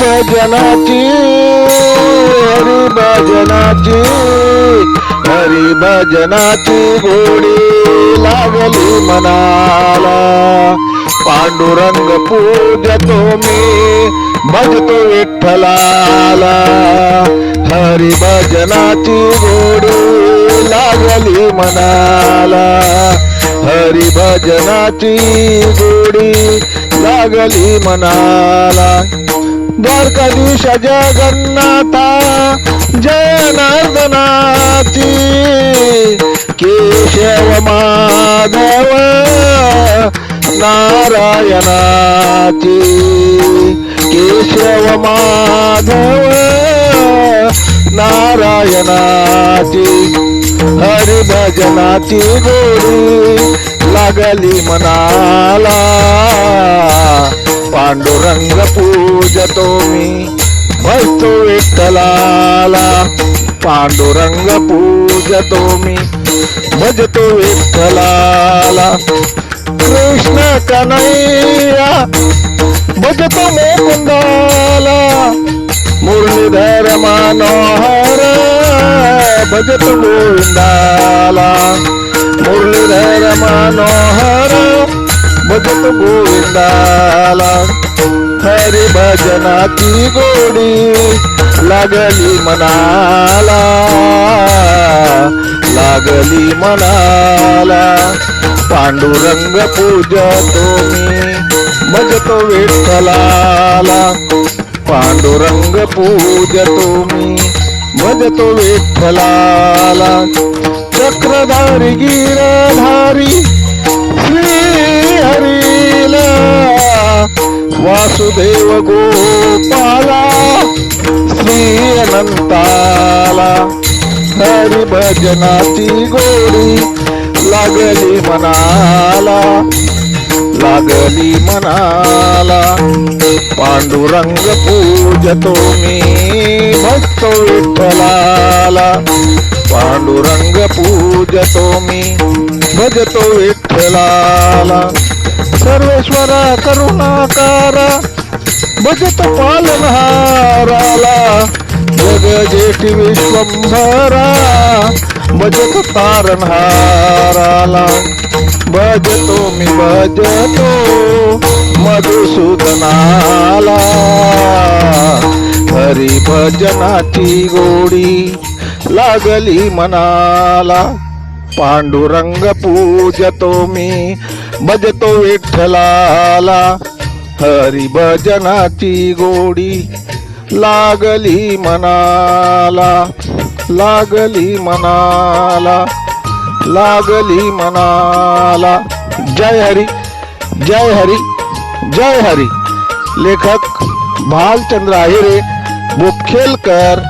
भजनाची हरी भजनाची गोडी लागली मनाला पांडुरंग पूजतो मी भजतो विठ्ठलाला हरी भजनाची गोडी लागली मनाला हरी भजनाची गोडी लागली मनाला द्वारकाधीश जगन्नाथा जनार्दनाची केशव माधव नारायणाची केशव माधव नारायणाची हरी भजनाची गोडी लागली मनाला पांडुरंग पूजतो मी भजतो विठ्ठलाला पांडुरंग पूजतो मी भजतो विठ्ठलाला कृष्ण कन्हैया भजतो मुकुंदाला मुरलीधर मनोहर भजतो गोविंदाला मुरलीधर मनोहर भजतो गोविंदाला हरी भजनाची गोडी लागली मनाला लागली मनाला पांडुरंग पूजतो मी भजतो विठ्ठलाला पांडुरंग पूजतो मी भजतो विठ्ठलाला चक्रधारी गिरधारी श्री हरीला वासुदेव गोपाला श्री अनंताला हरी भजनाची गोडी लागली मनाला लागली मनाला पांडुरंग पूजतो मी भजतो विठ्ठलाला पांडुरंग पूजतो मी भजतो विठ्ठलाला सर्वेश्वरा करुणाकारा भजतो पालनहाराला जगजेठी विश्वंभरा भजतो तारणहाराला भजतो मी भजतो मधुसूदनाला हरी भजनाची गोडी लागली मनाला पांडुरंग पूजतो मी भजतो विठ्ठलाला हरी भजनाची गोडी लागली मनाला लागली मनाला लागली मनाला जय हरी जय हरी जय हरी लेखक भालचंद्र आहिरे बुखेलकर